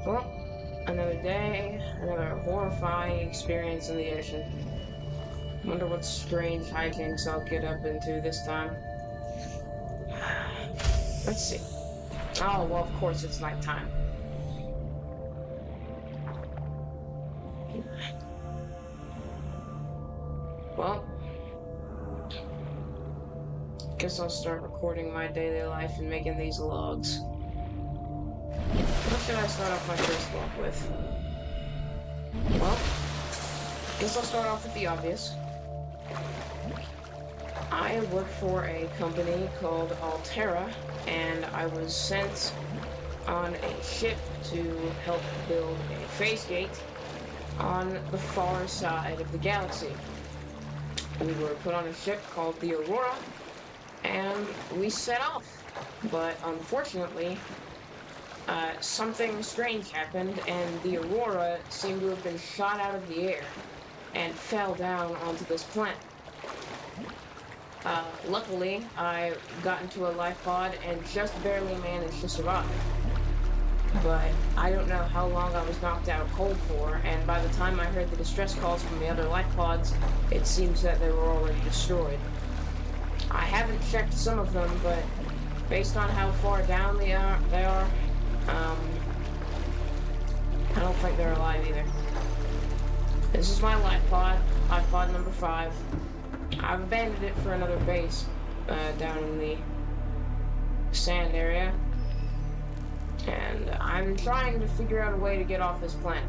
Well, another day, another horrifying experience in the ocean. Wonder what strange hijinks I'll get up into this time. Let's see. Oh, well, of course it's nighttime. Well, guess I'll start recording my daily life and making these logs. What should I start off my first log with? Well, guess I'll start off with the obvious. I work for a company called Altera, and I was sent on a ship to help build a phase gate on the far side of the galaxy. We were put on a ship called the Aurora, and we set off. But unfortunately, something strange happened, and the Aurora seemed to have been shot out of the air and fell down onto this planet. Luckily, I got into a life pod and just barely managed to survive. But I don't know how long I was knocked out cold for, and by the time I heard the distress calls from the other life pods, it seems that they were already destroyed. I haven't checked some of them, but based on how far down they are, I don't think they're alive either. This is my life pod number 5. I've abandoned it for another base down in the sand area, and I'm trying to figure out a way to get off this planet.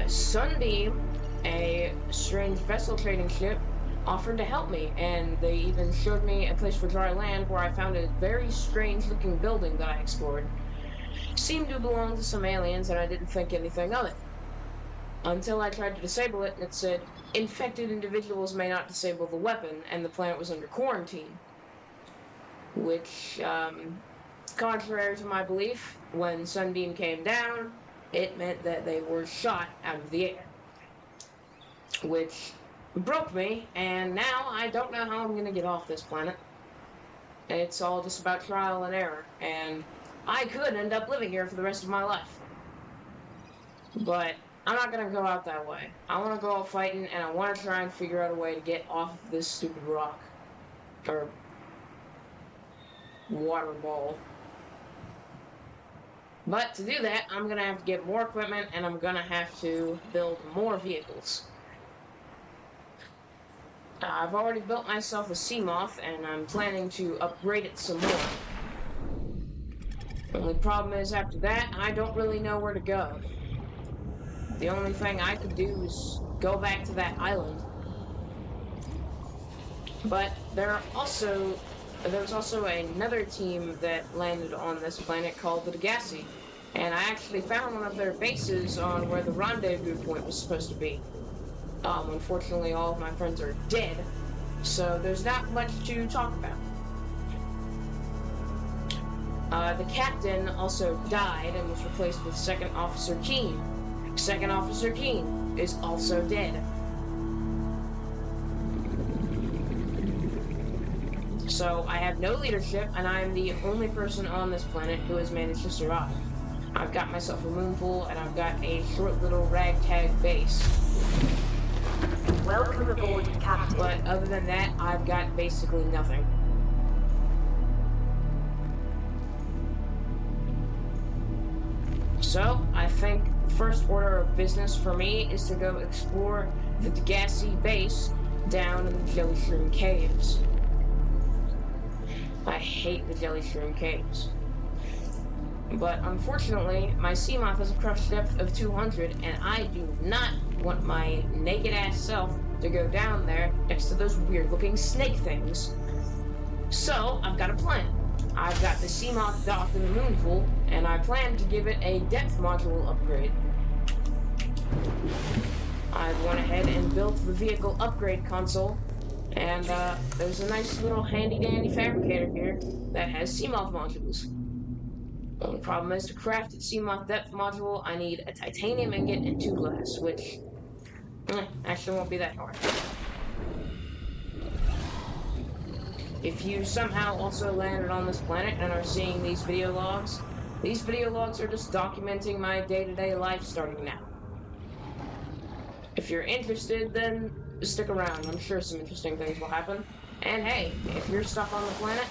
Sunbeam, a strange vessel trading ship, offered to help me, and they even showed me a place for dry land where I found a very strange looking building that I explored. Seemed to belong to some aliens, and I didn't think anything of it. Until I tried to disable it, and it said, infected individuals may not disable the weapon, and the planet was under quarantine. Which, contrary to my belief, when Sunbeam came down, it meant that they were shot out of the air. Which broke me, and now I don't know how I'm going to get off this planet. It's all just about trial and error, and I could end up living here for the rest of my life. But I'm not going to go out that way. I want to go out fighting, and I want to try and figure out a way to get off of this stupid rock. Or water ball. But to do that, I'm going to have to get more equipment, and I'm going to have to build more vehicles. I've already built myself a Seamoth, and I'm planning to upgrade it some more. The only problem is, after that, I don't really know where to go. The only thing I could do is go back to that island. But there was also another team that landed on this planet called the Degassi, and I actually found one of their bases on where the rendezvous point was supposed to be. Unfortunately, all of my friends are dead, so there's not much to talk about. The captain also died and was replaced with Second Officer Keene. Second Officer Keene is also dead. So I have no leadership, and I am the only person on this planet who has managed to survive. I've got myself a moon pool, and I've got a short little ragtag base. Welcome aboard, Captain. But other than that, I've got basically nothing. So, I think the first order of business for me is to go explore the Degassi base down in the Jelly Shroom Caves. I hate the Jelly Shroom Caves. But unfortunately, my Seamoth has a crush depth of 200, and I do not want my naked-ass self to go down there next to those weird-looking snake things. So, I've got a plan. I've got the Seamoth docked in the moon pool, and I plan to give it a depth module upgrade. I went ahead and built the vehicle upgrade console, and there's a nice little handy-dandy fabricator here that has Seamoth modules. Only problem is, to craft a Seamoth depth module, I need a titanium ingot and 2 glass, which actually won't be that hard. If you somehow also landed on this planet and are seeing these video logs, These video logs are just documenting my day-to-day life starting now. If you're interested, then stick around. I'm sure some interesting things will happen. And hey, if you're stuck on the planet,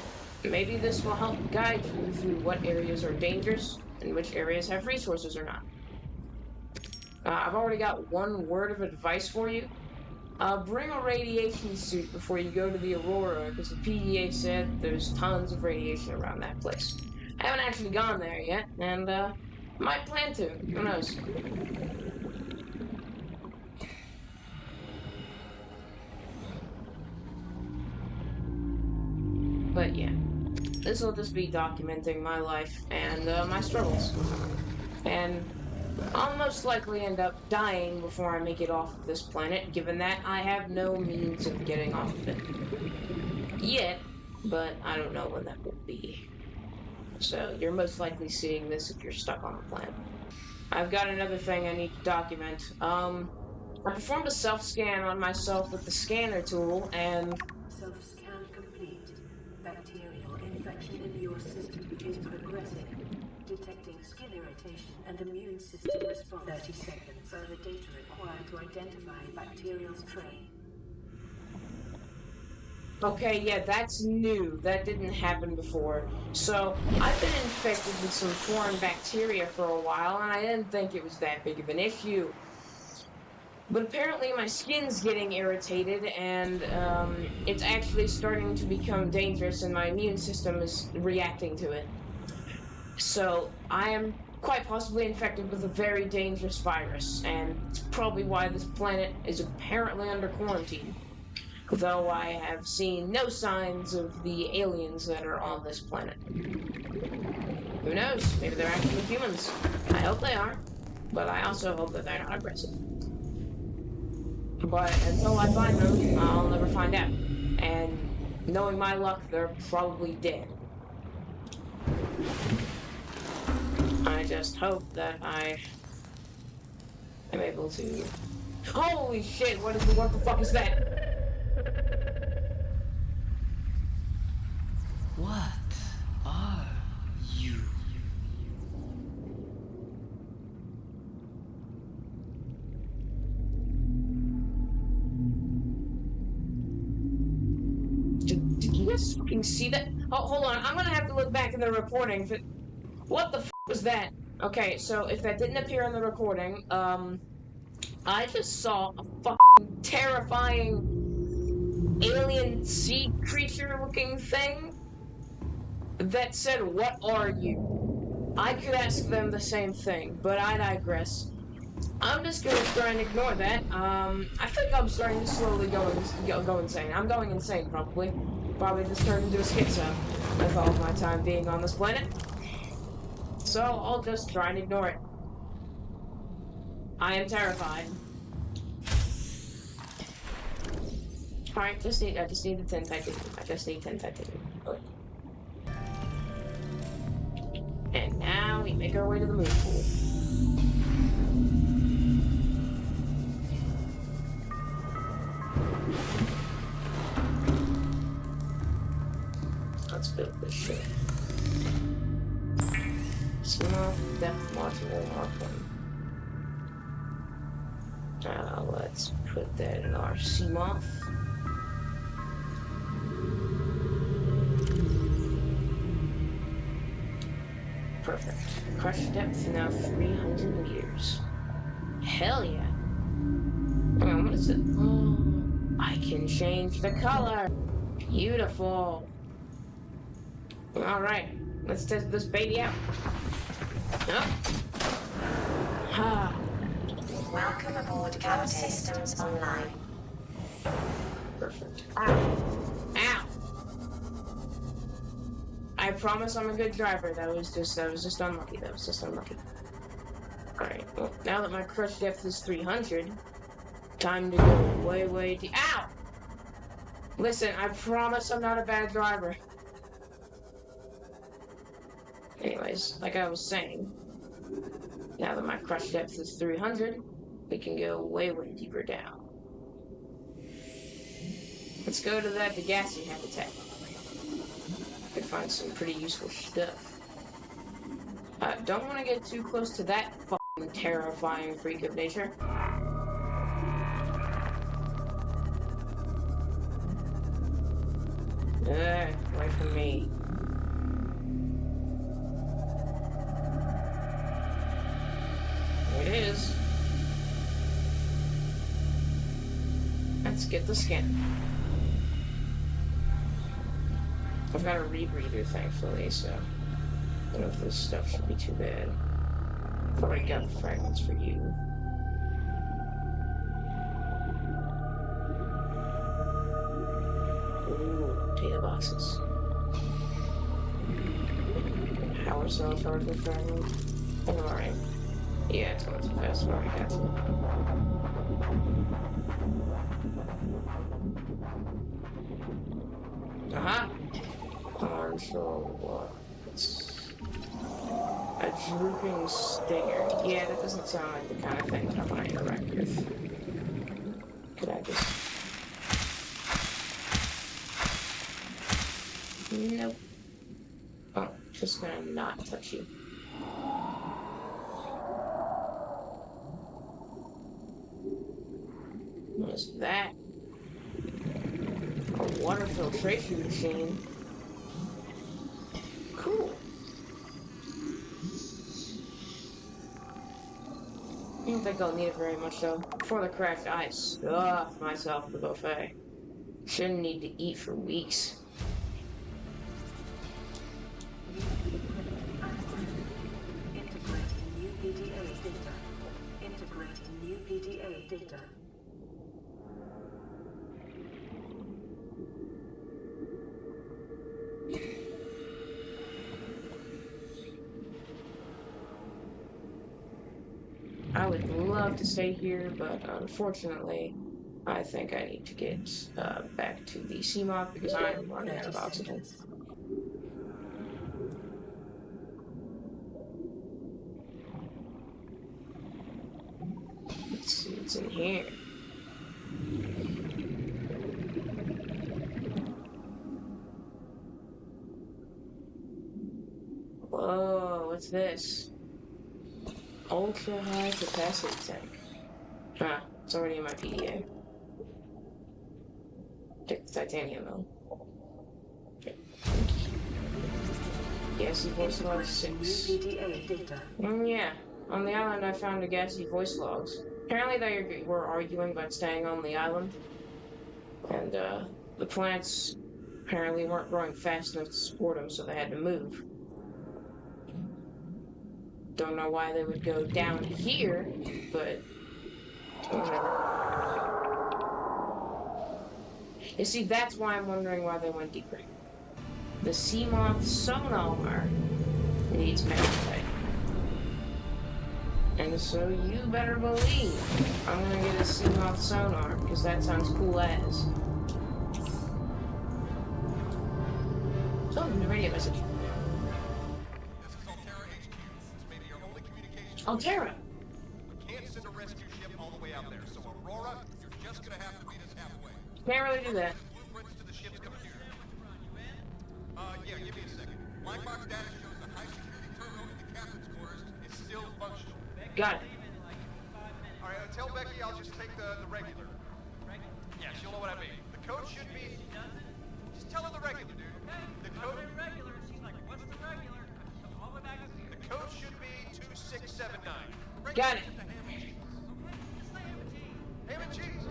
maybe this will help guide you through what areas are dangerous and which areas have resources or not. I've already got one word of advice for you. Bring a radiation suit before you go to the Aurora, because the PEA said there's tons of radiation around that place. I haven't actually gone there yet, and might plan to. Who knows? But yeah, this will just be documenting my life and my struggles. And I'll most likely end up dying before I make it off of this planet, given that I have no means of getting off of it. Yet, but I don't know when that will be. So you're most likely seeing this if you're stuck on the planet. I've got another thing I need to document. I performed a self-scan on myself with the scanner tool, and Self-scan complete. Bacterial infection in your system is progressing. Detecting skin irritation and immune system response. 30 seconds. Further data required to identify bacterial strain. okay, yeah, that's new. That didn't happen before. So, I've been infected with some foreign bacteria for a while, and I didn't think it was that big of an issue. But apparently my skin's getting irritated, and it's actually starting to become dangerous, and my immune system is reacting to it. So, I am quite possibly infected with a very dangerous virus, and it's probably why this planet is apparently under quarantine. Though I have seen no signs of the aliens that are on this planet. Who knows? Maybe they're actually humans. I hope they are, but I also hope that they're not aggressive. But until I find them, I'll never find out. And knowing my luck, they're probably dead. I just hope that I am able to... Holy shit, what the fuck is that? What are you? Did you guys fucking see that? Oh, hold on, I'm gonna have to look back in the recording. What the f was that? Okay, so if that didn't appear in the recording, I just saw a fucking terrifying alien sea creature looking thing that said, "What are you?" I could ask them the same thing, but I digress. I'm just gonna try and ignore that. I think I'm starting to slowly go insane. I'm going insane, probably. Probably just turned into a schizo with all of my time being on this planet. So I'll just try and ignore it. I am terrified. Alright, I just need the 10 titanium. I just need 10 titanium. Good. And now we make our way to the moon pool. Let's build this shit. Small depth module Mark 1. Let's put that in our CMOF. Perfect. Crush depth now 300 meters. Hell yeah. Hang on, what is it? Oh, I can change the color. Beautiful. Alright, let's test this baby out. Oh. Ah. Welcome aboard Cab Systems Online. Perfect. Ow. Ow. I promise I'm a good driver. That was just unlucky. Alright, well, now that my crush depth is 300, time to go way deep. Ow! Listen, I promise I'm not a bad driver. Anyways, like I was saying, now that my crush depth is 300, we can go way deeper down. Let's go to that Degassi habitat. Could find some pretty useful stuff. don't want to get too close to that fucking terrifying freak of nature. Away from me. There it is. Let's get the skin. I've got a rebreather, thankfully, so I don't know if this stuff should be too bad. I've already got the fragments for you. Ooh, data boxes. Power cell charger fragment. Alright. Yeah, it's going too fast. I've already got to. Aha! Partial what? A drooping stinger. Yeah, that doesn't sound like the kind of thing I want to interact with. Could I just... Nope. Oh, just gonna not touch you. What is that? A water filtration machine. Cool. I don't think I'll need it very much though. Before the crash, I stuffed myself at the buffet. Shouldn't need to eat for weeks. Integrating new PDA data. Integrating new PDA data. I would love to stay here, but unfortunately, I think I need to get back to the CMOC because I am running out of oxygen. Let's see what's in here. Whoa, what's this? Ultra high capacity tank. Ah, it's already in my PDA. Take the titanium though. Okay. Gassy voice log 6. Yeah, on the island I found a gassy voice logs. Apparently they were arguing about staying on the island. And the plants apparently weren't growing fast enough to support them, so they had to move. Don't know why they would go down here, but whatever. You see, that's why I'm wondering why they went deeper. The Seamoth sonar needs magnetite. And so you better believe I'm gonna get a Seamoth sonar, because that sounds cool as. Oh, the radio message. Altera! We can't send a rescue ship all the way out there, so Aurora, you're just gonna have to meet us halfway. Can't really do that. Blueprints to the ship's computer. Yeah, give me a second. Black box data shows the high security terminal in the captain's quarters is still functional. Got it. Alright, tell Becky I'll just take the regular. Yeah, she'll know what I mean. The code should be... Just tell her the regular, dude. The code... She's like, what's the regular? All the way back to The code should be 2679. Got it. Ham and cheese.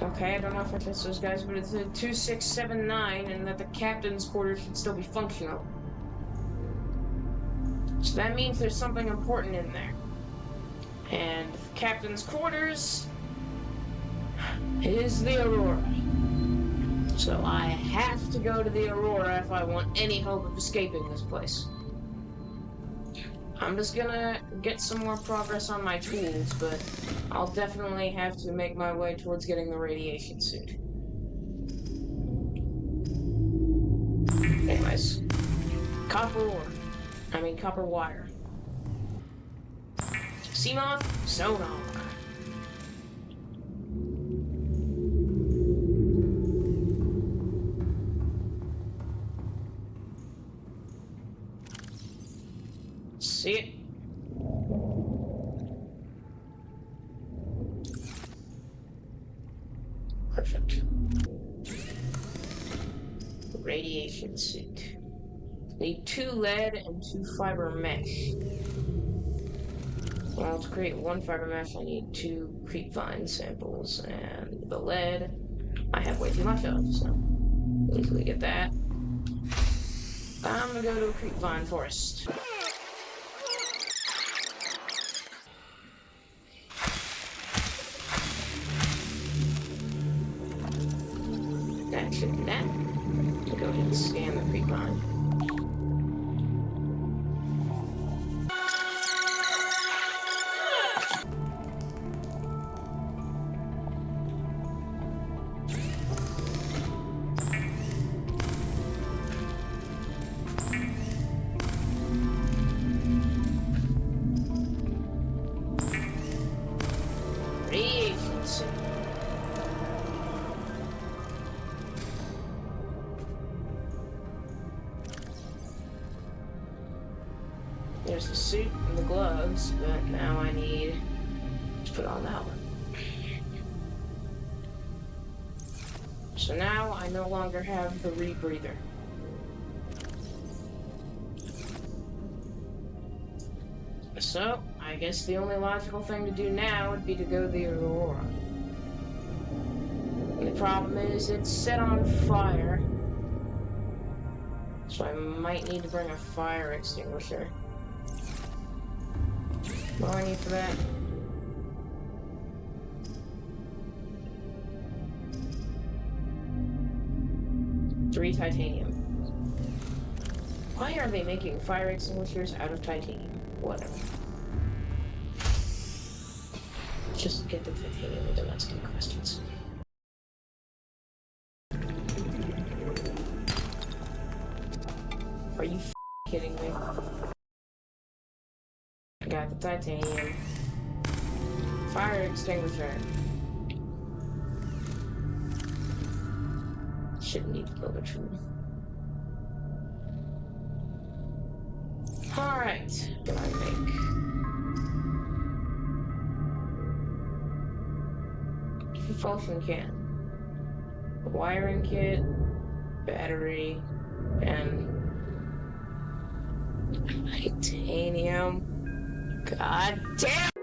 Okay, I don't know if I trust those guys, but it's a 2679 and that the captain's quarters should still be functional. So that means there's something important in there. And the captain's quarters is the Aurora. So I have to go to the Aurora if I want any hope of escaping this place. I'm just gonna get some more progress on my tools, but I'll definitely have to make my way towards getting the radiation suit. Anyways, copper wire. Seamoth sonar. See it? Perfect. Radiation suit. Need 2 lead and 2 fiber mesh. Well, to create 1 fiber mesh, I need 2 creepvine samples, and the lead I have way too much of, so easily get that. I'm gonna go to a creepvine forest. That should be that. I'll go ahead and scan the creepvine. Radiation suit. There's the suit and the gloves, but now I need to put on that one. So now I no longer have the rebreather. So, I guess the only logical thing to do now would be to go to the Aurora. And the problem is, it's set on fire. So I might need to bring a fire extinguisher. What do I need for that? Three titanium. Why are they making fire extinguishers out of titanium? Whatever. Just get the titanium and don't ask any questions. Are you kidding me? I got the titanium. Fire extinguisher. Shouldn't need to build a tree. Alright, what do I make? Propulsion can. Wiring kit, battery, and titanium. God damn!